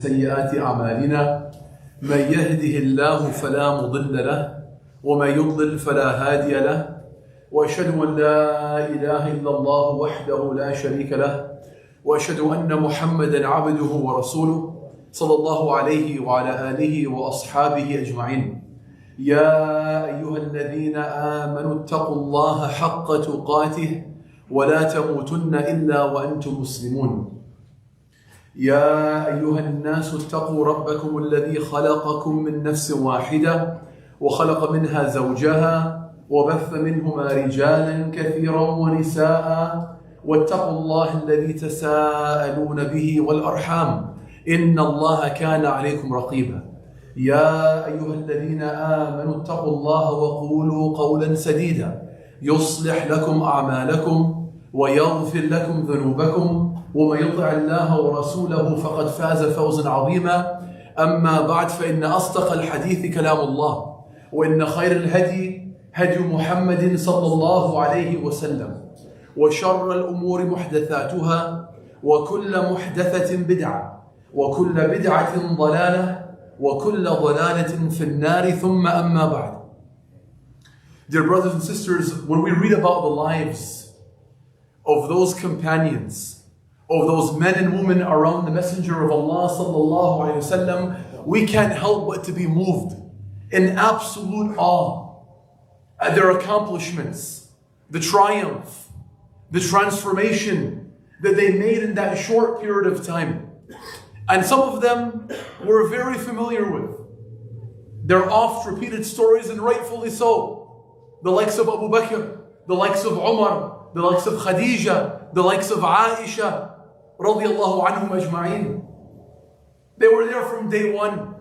سيئات أعمالنا من يهده الله فلا مضل له ومن يضلل فلا هادي له وأشهد أن لا إله إلا الله وحده لا شريك له وأشهد أن محمدا عبده ورسوله صلى الله عليه وعلى آله وأصحابه أجمعين. يا أيها الذين آمنوا اتقوا الله حق تقاته ولا تموتن إلا وأنتم مسلمون. يا أيها الناس اتقوا ربكم الذي خلقكم من نفس واحدة وخلق منها زوجها وبث منهما رجالا كثيرا ونساء واتقوا الله الذي تساءلون به والأرحام إن الله كان عليكم رقيبا. يا أيها الذين آمنوا اتقوا الله وقولوا قولا سديدا يصلح لكم أعمالكم ويغفر لكم ذنوبكم ومن يطع الله ورسوله فقد فاز فوزا عظيما. أما بعد فإن أصدق الحديث كلام الله وإن خير الهدي هدي محمد صلى الله عليه وسلم وشر الأمور محدثاتها وكل محدثة بدعة وكل بدعة ضلالة وكل ضلالة في النار ثم أما بعد. Dear brothers and sisters, when we read about the lives of those companions, of those men and women around the Messenger of Allah sallallahu alaihi wasallam, we can't help but to be moved in absolute awe at their accomplishments, the triumph, the transformation that they made in that short period of time. And some of them we're very familiar with. They're oft repeated stories, and rightfully so. The likes of Abu Bakr, the likes of Umar, the likes of Khadija, the likes of Aisha, radiyallahu anhum ajma'in. They were there from day one,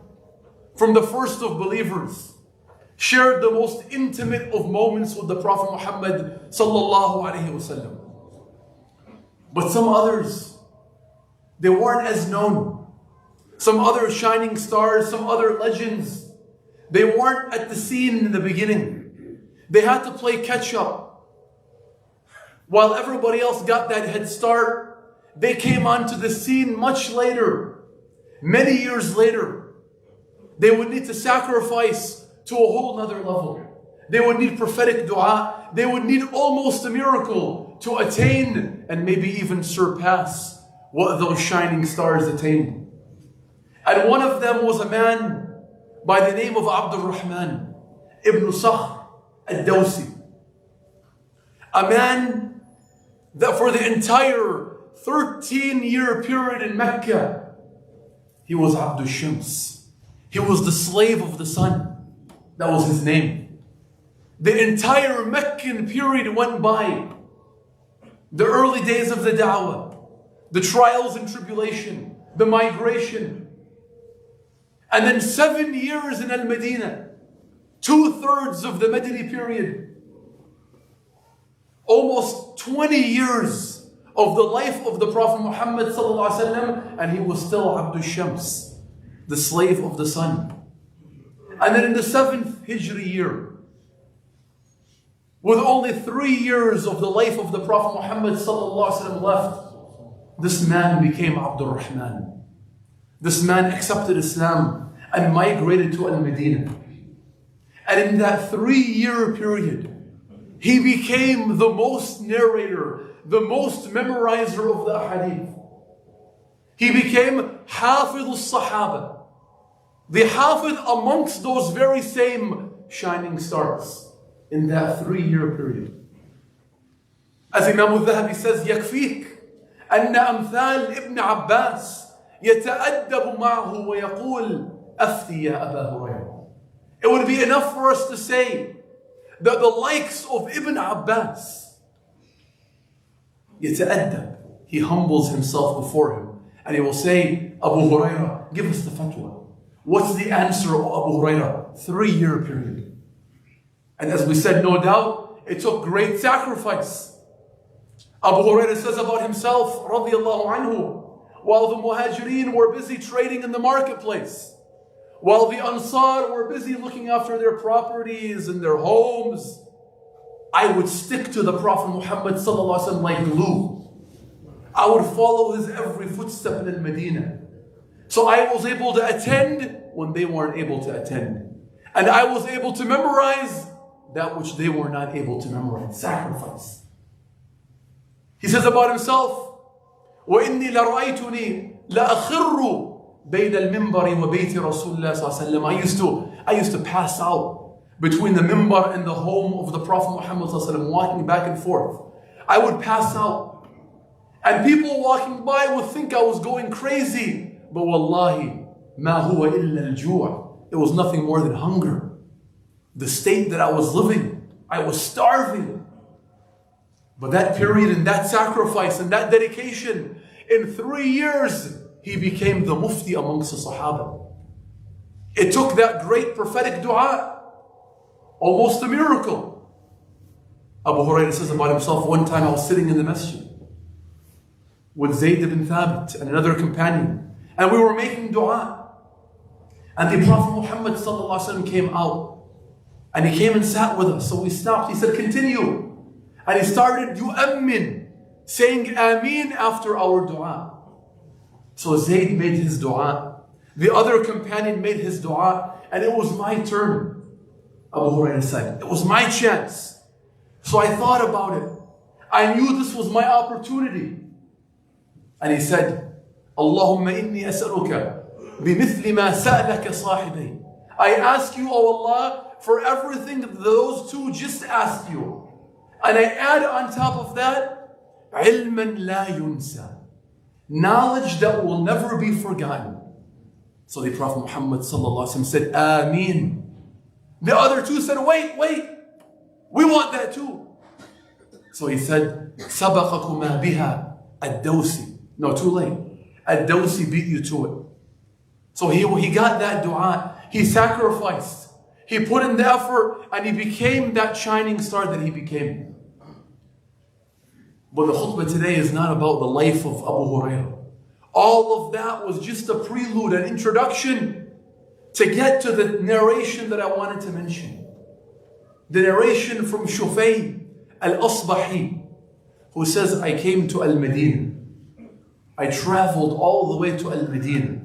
from the first of believers, shared the most intimate of moments with the Prophet Muhammad sallallahu alayhi wasallam. But some others, they weren't as known. Some other shining stars, some other legends, they weren't at the scene in the beginning. They had to play catch up. While everybody else got that head start, they came onto the scene much later, many years later. They would need to sacrifice to a whole nother level. They would need prophetic dua. They would need almost a miracle to attain and maybe even surpass what those shining stars attained. And one of them was a man by the name of Abdul Rahman ibn Sakhr al-Dawsi. A man that for the entire 13-year period in Mecca, he was Abdul Shams. He was the slave of the sun. That was his name. The entire Meccan period went by. The early days of the da'wah, the trials and tribulation, the migration. And then 7 years in Al-Madinah, 2/3 of the Madini period. Almost 20 years of the life of the Prophet Muhammad sallallahu alaihi wasallam, and he was still Abdul Shams, the slave of the sun. And then in the 7th Hijri year, with only 3 years of the life of the Prophet Muhammad sallallahu alaihi wasallam left, this man became Abdul Rahman. This man accepted Islam and migrated to Al-Madinah. And in that 3-year period, he became the most narrator, the most memorizer of the hadith. He became Hafidh al-Sahaba, the Hafidh amongst those very same shining stars in that 3-year period. As Imam al-Dhahabi says, يكفيك أن أمثال ابن عباس يتأدب معه ويقول أفتي يا أبا هريرة. It would be enough for us to say that the likes of Ibn Abbas, يتأدب, he humbles himself before him, and he will say, Abu Huraira, give us the fatwa. What's the answer of Abu Huraira? 3-year period. And as we said, no doubt, it took great sacrifice. Abu Huraira says about himself, radiyallahu anhu, while the Muhajirin were busy trading in the marketplace, while the Ansar were busy looking after their properties and their homes, I would stick to the Prophet Muhammad sallallahu alaihi wasallam like glue. I would follow his every footstep in Medina. So I was able to attend when they weren't able to attend. And I was able to memorize that which they were not able to memorize. Sacrifice. He says about himself, وَإِنِّي لَرَأَيْتُنِي لَأَخِرُّ بَيْنَ الْمِنْبَرِ وَبَيْتِ رَسُولِ اللَّهِ صَلَّى اللَّهُ عَلَيْهِ وَسَلَّمَ. I used to pass out between the minbar and the home of the Prophet Muhammad صلى الله عليه وسلم, walking back and forth. I would pass out. And people walking by would think I was going crazy. But wallahi, مَا هُوَ إِلَّا الْجُوعِ. It was nothing more than hunger. The state that I was living, I was starving. But that period and that sacrifice and that dedication, in 3 years, he became the mufti amongst the Sahaba. It took that great prophetic dua, almost a miracle. Abu Huraira says about himself, one time I was sitting in the masjid with Zayd ibn Thabit and another companion, and we were making dua. And the Prophet Muhammad sallallahu alaihi wasallam came out, and he came and sat with us. So we stopped. He said, continue. And he started yu'ammin, saying ameen after our dua. So Zayd made his dua. The other companion made his dua. And it was my turn. Abu Huraira said, it was my chance. So I thought about it. I knew this was my opportunity. And he said, Allahumma inni as'aluka bimithli ma sa'laka sahibi. I ask you, O Allah, for everything that those two just asked you. And I add on top of that, علما لا ينسى, knowledge that will never be forgotten. So the Prophet Muhammad sallallahu alaihi wasallam said, Ameen. The other two said, wait, we want that too. So he said, سبقكما بها الدوسي. No, too late. Ad-Dawsi beat you to it. So he got that dua. He sacrificed. He put in the effort and he became that shining star that he became. But the khutbah today is not about the life of Abu Huraira. All of that was just a prelude, an introduction to get to the narration that I wanted to mention. The narration from Shufay al-Asbahi, who says, I came to Al-Madinah. I traveled all the way to Al-Madinah.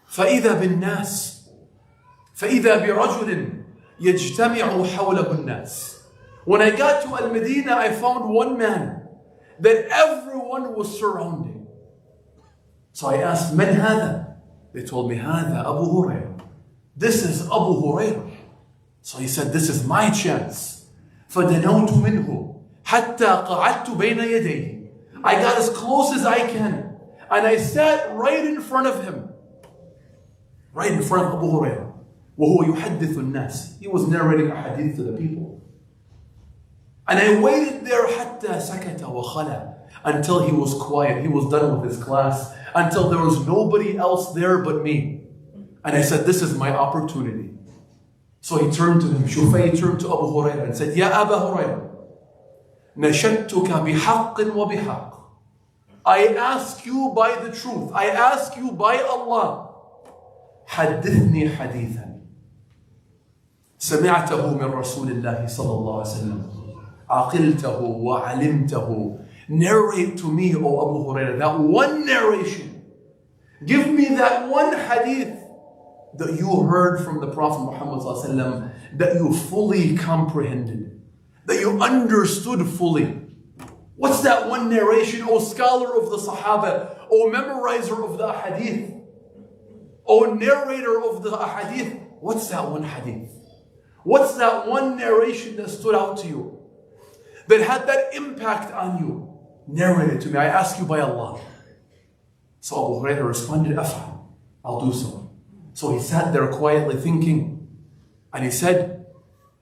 فَإِذَا بِالنَّاسِ فَإِذَا بِرَجُلٍ يَجْتَمِعُ حَوْلَهُ النَّاسِ. When I got to Al-Madinah, I found one man that everyone was surrounding. So I asked, مَنْ هَذَا? They told me, هَذَا Abu Huraira. This is Abu Huraira. So he said, this is my chance. فَدَنَوْتُ مِنْهُ حَتَّى قَعَدْتُ بَيْنَ يَدَيْهِ. I got as close as I can. And I sat right in front of him. Right in front of Abu Huraira. وَهُوَ يُحَدِّثُ النَّاسِ. He was narrating a hadith to the people. And I waited there حَتَّى سَكَتَ وَخَلَى, until he was quiet. He was done with his class. Until there was nobody else there but me. And I said, this is my opportunity. So he turned to him. Shufay turned to Abu Huraira and said, Ya Abu Huraira, نَشَدْتُكَ بِحَقٍّ وَبِحَقٍّ. I ask you by the truth. I ask you by Allah. حدثني حديثا سمعته من رسول الله صلى الله عليه وسلم عقلته وعلمته. Narrate to me, O Abu Huraira, that one narration. Give me that one hadith that you heard from the Prophet Muhammad صلى الله عليه وسلم, that you fully comprehended, that you understood fully. What's that one narration, O scholar of the Sahaba, O memorizer of the hadith, O narrator of the hadith? What's that one hadith? What's that one narration that stood out to you, that had that impact on you? Narrate it to me. I ask you by Allah. So Abu Huraira responded, Af'al. I'll do so. So he sat there quietly thinking, and he said,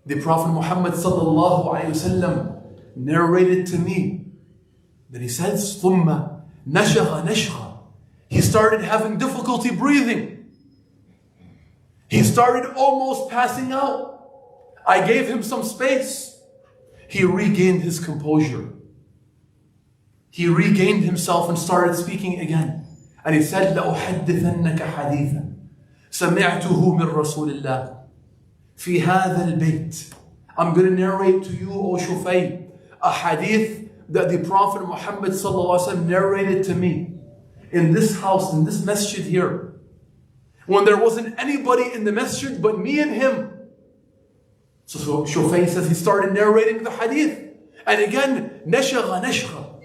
the Prophet Muhammad sallallahu alayhi wasallam narrated to me. Then he says, ثُمَّ نَشَغَ نَشْغَ. He started having difficulty breathing. He started almost passing out. I gave him some space. He regained his composure. He regained himself and started speaking again. And he said, لَأُحَدِّثَنَّكَ حَدِيثًا سَمِعْتُهُ مِنْ رَسُولِ اللَّهِ فِي هَذَا الْبَيْتِ. I'm going to narrate to you, O Shufay, a hadith that the Prophet Muhammad sallallahu alaihi wasallam narrated to me in this house, in this masjid here. when there wasn't anybody in the masjid but me and him. So Shufay says he started narrating the hadith. And again, nashagha.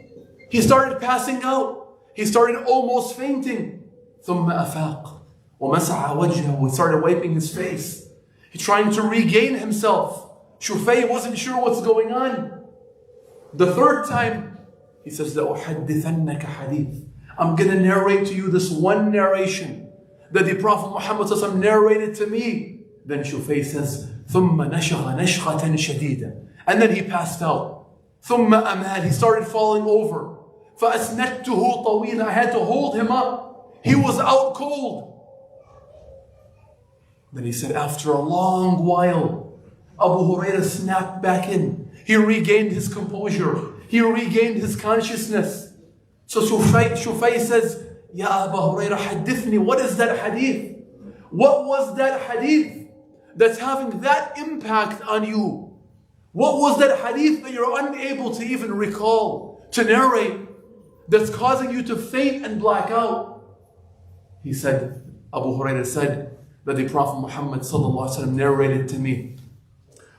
He started passing out. He started almost fainting. ثم أفاق ومسح وجهه. He started wiping his face. He's trying to regain himself. Shufay wasn't sure what's going on. The third time, he says, لأحدثنك حديث. I'm going to narrate to you this one narration that the Prophet Muhammad ﷺ narrated to me. Then Shufay says, ثم نشغ نشغة شديدة. And then he passed out. ثم أمال. He started falling over. فأسندته طويلا. I had to hold him up. He was out cold. Then he said, after a long while, Abu Huraira snapped back in. He regained his composure. He regained his consciousness. So Shufay says, Ya Abu Huraira, hadithni. What is that hadith? What was that hadith that's having that impact on you? What was that hadith that you're unable to even recall, to narrate, that's causing you to faint and black out? He said, Abu Huraira said, that the Prophet Muhammad ﷺ narrated to me.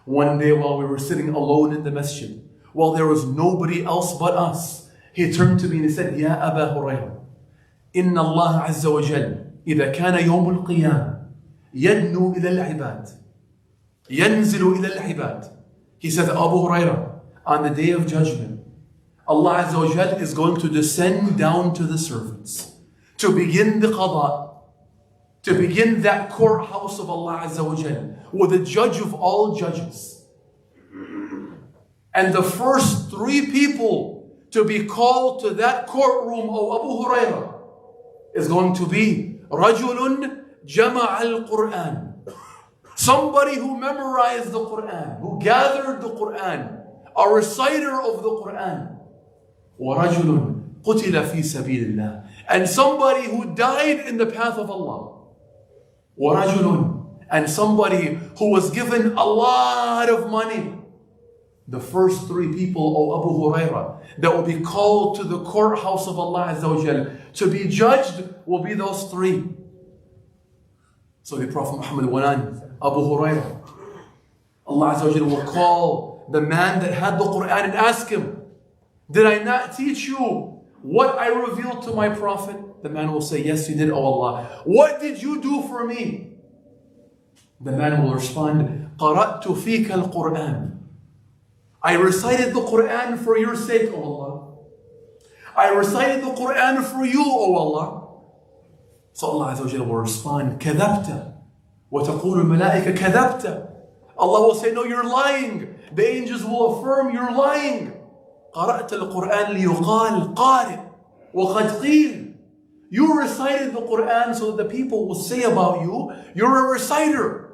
One day while we were sitting alone in the masjid, while there was nobody else but us, he turned to me and he said, Ya Abu Huraira, Inna Allah Azza wa Jal, إذا كان يوم القيامة, يدنو إلى العباد, ينزل إلى العباد. He said, Abu Huraira, on the day of judgment, Allah Azza wa Jal is going to descend down to the servants to begin the qada, to begin that courthouse of Allah Azza wa Jal with the judge of all judges. And the first three people to be called to that courtroom of Abu Huraira is going to be رَجُلٌ جَمَعَ الْقُرْآنِ. Somebody who memorized the Quran, who gathered the Quran, a reciter of the Quran. وَرَجُلٌ قُتِلَ فِي سَبِيلِ اللَّهِ. And somebody who died in the path of Allah. وَرَجُلٌ. And somebody who was given a lot of money. The first three people, of Abu Huraira, that will be called to the courthouse of Allah Azza wa Jal to be judged will be those three. So the Prophet Muhammad went on, Abu Huraira, Allah Azza wa Jal will call the man that had the Quran and ask him, did I not teach you what I revealed to my Prophet? The man will say, yes, you did, O Allah. What did you do for me? The man will respond, قَرَأْتُ فِيكَ الْقُرْآنِ. I recited the Quran for your sake, O Allah. I recited the Quran for you, O Allah. So Allah Azza wa Jalla will respond, كَذَبْتَ. وَتَقُولُ الْمَلَائِكَ كَذَبْتَ. Allah will say, no, you're lying. The angels will affirm, you're lying. قَرَأْتَ الْقُرْآنِ لِيُقَالْ قَارِئ وَقَدْ قِيلْ. You recited the Quran so that the people will say about you, you're a reciter.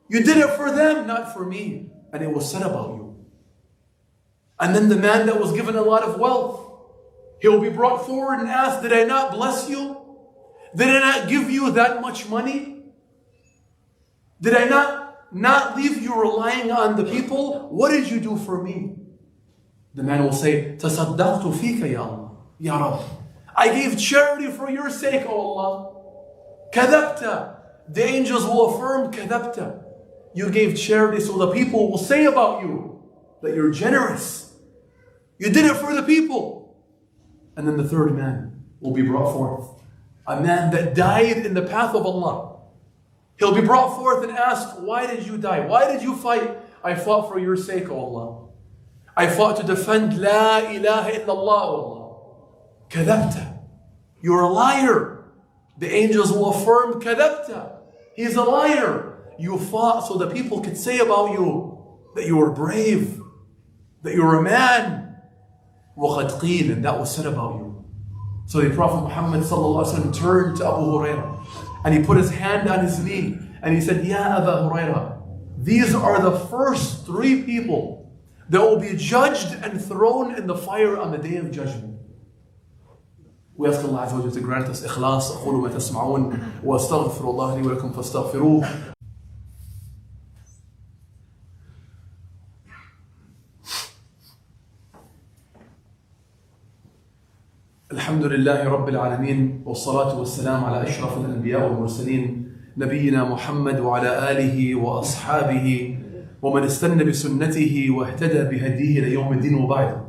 You did it for them, not for me. And it was said about you. And then the man that was given a lot of wealth, he will be brought forward and asked, did I not bless you? Did I not give you that much money? Did I not leave you relying on the people? What did you do for me? The man will say, تَصَدَّقْتُ فِيكَ يَا Allah, Ya Rabb. I gave charity for your sake, O Allah. كَذَبْتَ. The angels will affirm, كَذَبْتَ. You gave charity so the people will say about you that you're generous. You did it for the people. And then the third man will be brought forth. A man that died in the path of Allah. He'll be brought forth and asked, why did you die? Why did you fight? I fought for your sake, O Allah. I fought to defend La ilaha illallah, O Allah. Kadabta. You're a liar. The angels will affirm, Kadabta. He's a liar. You fought so the people could say about you that you were brave, that you were a man. وَقَدْ قِيلٍ. And that was said about you. So the Prophet Muhammad ﷺ turned to Abu Huraira and he put his hand on his knee and he said, Ya Abu Huraira, these are the first three people that will be judged and thrown in the fire on the day of judgment. We ask Allah Azza wa Jalla to grant us Ikhlaas. أقول ما تسمعون وأستغفر الله لي ولكم فاستغفروه. الحمد لله رب العالمين والصلاة والسلام على أشرف الأنبياء والمرسلين نبينا محمد وعلى آله وأصحابه ومن استنى بسنته واهتدى بهديه إلى يوم الدين وبعد.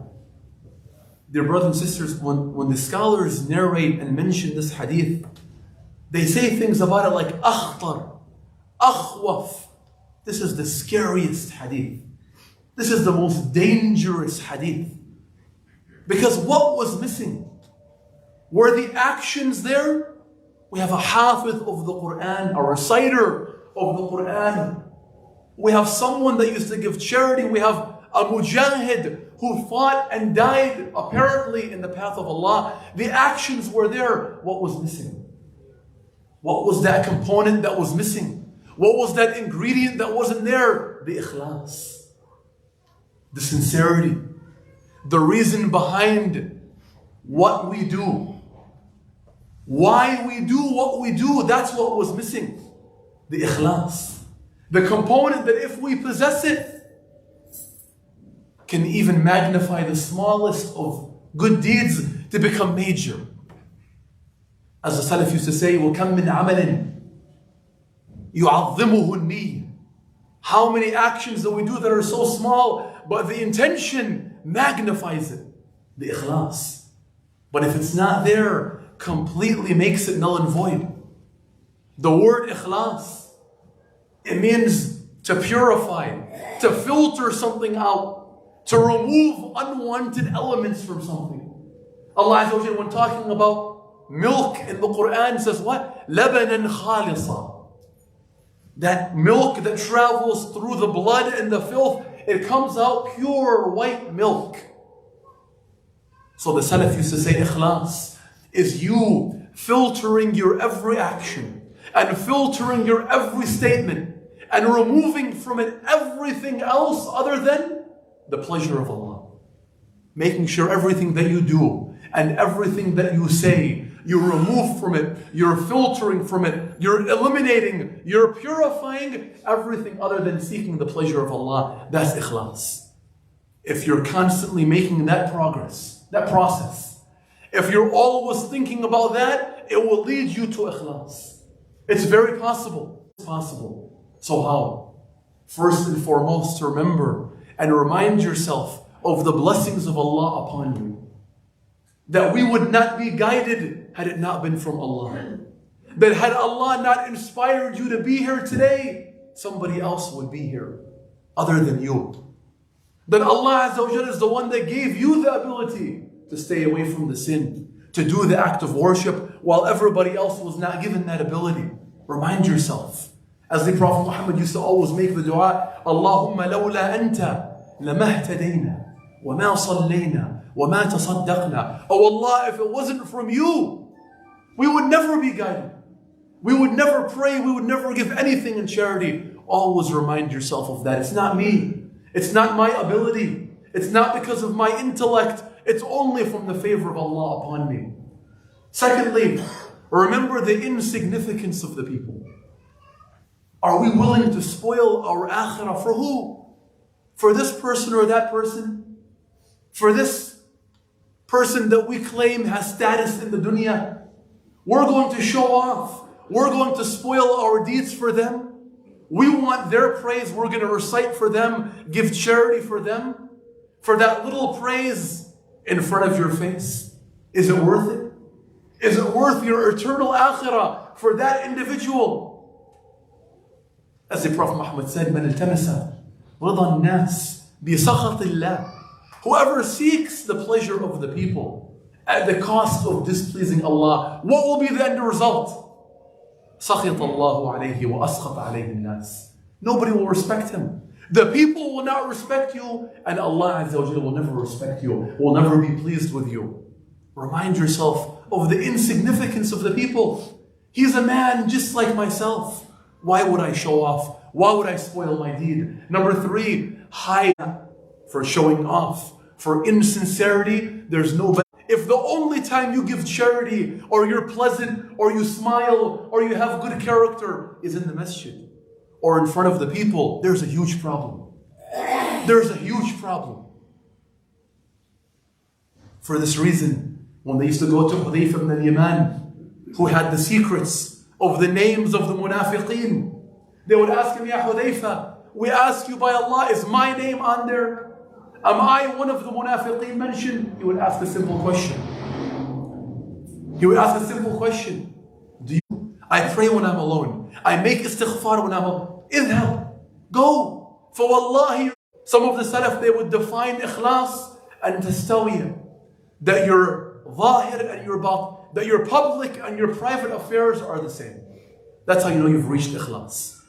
Dear brothers and sisters, when the scholars narrate and mention this hadith, they say things about it like akhtar, akhwaf. This is the scariest hadith. This is the most dangerous hadith. Because what was missing? Were the actions there? We have a hafiz of the Quran, a reciter of the Quran. We have someone that used to give charity. We have a mujahid who fought and died apparently in the path of Allah. The actions were there. What was missing? What was that component that was missing? What was that ingredient that wasn't there? The Ikhlaas. The sincerity. The reason behind what we do. Why we do what we do, that's what was missing. The Ikhlaas. The component that if we possess it, can even magnify the smallest of good deeds to become major. As the Salaf used to say, وَكَمْ مِنْ عَمَلٍ يُعَظِّمُهُ النِّيَّةِ. How many actions that we do that are so small, but the intention magnifies it. The Ikhlaas. But if it's not there, completely makes it null and void. The word Ikhlaas, it means to purify, to filter something out, to remove unwanted elements from something. Allah Azza wa Jalla, when talking about milk in the Quran, says what? لَبَنًا خَالِصًا. That milk that travels through the blood and the filth, it comes out pure white milk. So the Salaf used to say Ikhlaas is you filtering your every action and filtering your every statement and removing from it everything else other than the pleasure of Allah. Making sure everything that you do and everything that you say, you remove from it, you're filtering from it, you're eliminating, you're purifying everything other than seeking the pleasure of Allah. That's Ikhlaas. If you're constantly making that progress, that process, if you're always thinking about that, it will lead you to Ikhlaas. It's very possible. It's possible. So how? First and foremost, to remember and remind yourself of the blessings of Allah upon you. That we would not be guided had it not been from Allah. That had Allah not inspired you to be here today, somebody else would be here other than you. That Allah Azza wa Jalla is the one that gave you the ability to stay away from the sin, to do the act of worship while everybody else was not given that ability. Remind yourself. As the Prophet Muhammad used to always make the dua, Allahumma lawla anta lama ihtadayna wa ma sallayna wa ma tasaddaqna. Oh Allah, if it wasn't from you, we would never be guided. We would never pray. We would never give anything in charity. Always remind yourself of that. It's not me. It's not my ability. It's not because of my intellect. It's only from the favor of Allah upon me. Secondly, remember the insignificance of the people. Are we willing to spoil our akhirah for who? For this person or that person? For this person that we claim has status in the dunya? We're going to show off. We're going to spoil our deeds for them. We want their praise. We're going to recite for them, give charity for them. For that little praise in front of your face. Is it worth it? Is it worth your eternal akhirah for that individual? As the Prophet Muhammad said, مَنْ الْتَمَسَ رِضَى النَّاسِ بِسَخَطِ اللَّهِ. Whoever seeks the pleasure of the people at the cost of displeasing Allah, what will be the end result? سَخِطَ اللَّهُ عَلَيْهِ وَأَسْخَطَ عَلَيْهِ النَّاسِ. Nobody will respect him. The people will not respect you, and Allah Azza wa Jalla will never respect you, will never be pleased with you. Remind yourself of the insignificance of the people. He's a man just like myself. Why would I show off? Why would I spoil my deed? Number 3, hide for showing off. For insincerity, there's no better. If the only time you give charity, or you're pleasant, or you smile, or you have good character is in the masjid, or in front of the people, there's a huge problem. There's a huge problem. For this reason, When they used to go to Hudayfa ibn al-Yaman, who had the secrets of the names of the munafiqeen, they would ask him, Ya Hudayfa, we ask you by Allah, is my name on there? Am I one of the munafiqeen mentioned? He would ask a simple question. I pray when I'm alone. I make istighfar when I'm alone. Idhab, go. For wallahi, some of the Salaf, they would define Ikhlaas and Tastawiyah. That your Zahir and your Batin, that your public and your private affairs are the same. That's how you know you've reached Ikhlaas.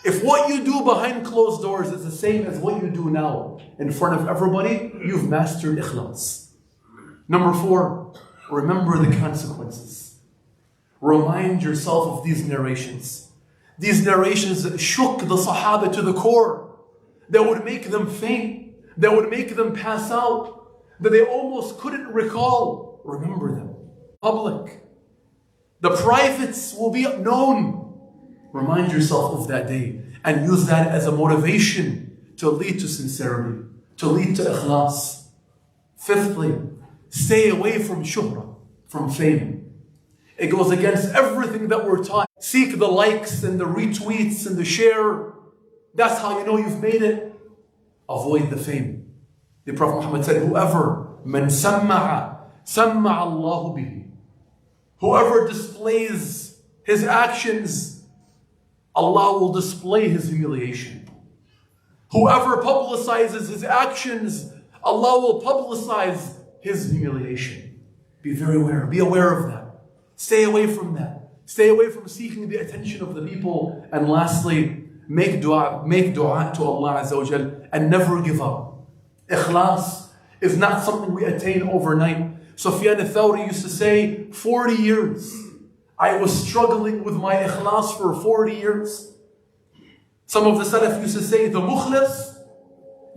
If what you do behind closed doors is the same as what you do now in front of everybody, you've mastered Ikhlaas. Number 4, remember the consequences. Remind yourself of these narrations. These narrations that shook the Sahaba to the core, that would make them faint, that would make them pass out, that they almost couldn't recall. Remember them. Public. The privates will be known. Remind yourself of that day and use that as a motivation to lead to sincerity, to lead to Ikhlaas. 5thly, stay away from shuhra, from fame. It goes against everything that we're taught. Seek the likes and the retweets and the share. That's how you know you've made it. Avoid the fame. The Prophet Muhammad said, whoever man samma'a Allahu bihi. Whoever displays his actions, Allah will display his humiliation. Whoever publicizes his actions, Allah will publicize his humiliation. Be very aware. Be aware of that. Stay away from that. Stay away from seeking the attention of the people. And lastly, make dua to Allah Azza wa Jal and never give up. Ikhlaas is not something we attain overnight. Sufyan al-Thawri used to say, 40 years. I was struggling with my Ikhlaas for 40 years. Some of the Salaf used to say, the mukhlas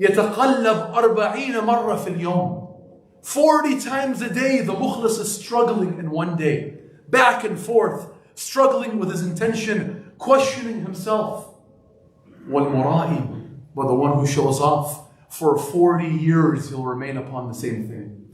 يتقلب 40 مرة في اليوم. 40 times a day the mukhlas is struggling in one day. Back and forth, struggling with his intention, questioning himself. وَالْمُرَائِي, but the one who shows off, for 40 years he'll remain upon the same thing.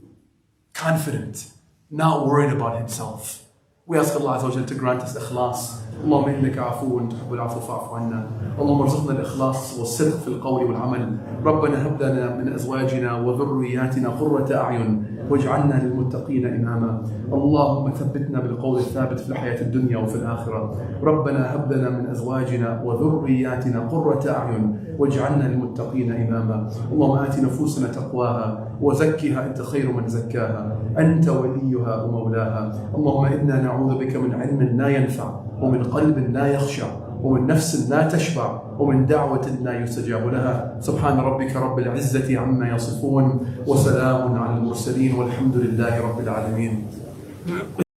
Confident, not worried about himself. We ask Allah Azza wa Jalla to grant us Ikhlaas. اللهم إنك عفو تحب العفو فاعف عنا. اللهم ارزقنا الإخلاص والصدق في القول والعمل. ربنا هب لنا من أزواجنا وذرياتنا قرة أعين واجعلنا للمتقين إماما. اللهم ثبتنا بالقول الثابت في الحياة الدنيا وفي الآخرة. ربنا هب لنا من أزواجنا وذرياتنا قرة أعين واجعلنا للمتقين إماما. اللهم آت نفوسنا تقواها وزكها أنت خير من زكاها أنت وليها ومولاها. اللهم إنا نعوذ بك من علم لا ينفع ومن قلب لا يخشع ومن نفس لا تشبع ومن دعوة لا يستجاب لها. سبحان ربك رب العزة عما يصفون وسلام على المرسلين والحمد لله رب العالمين.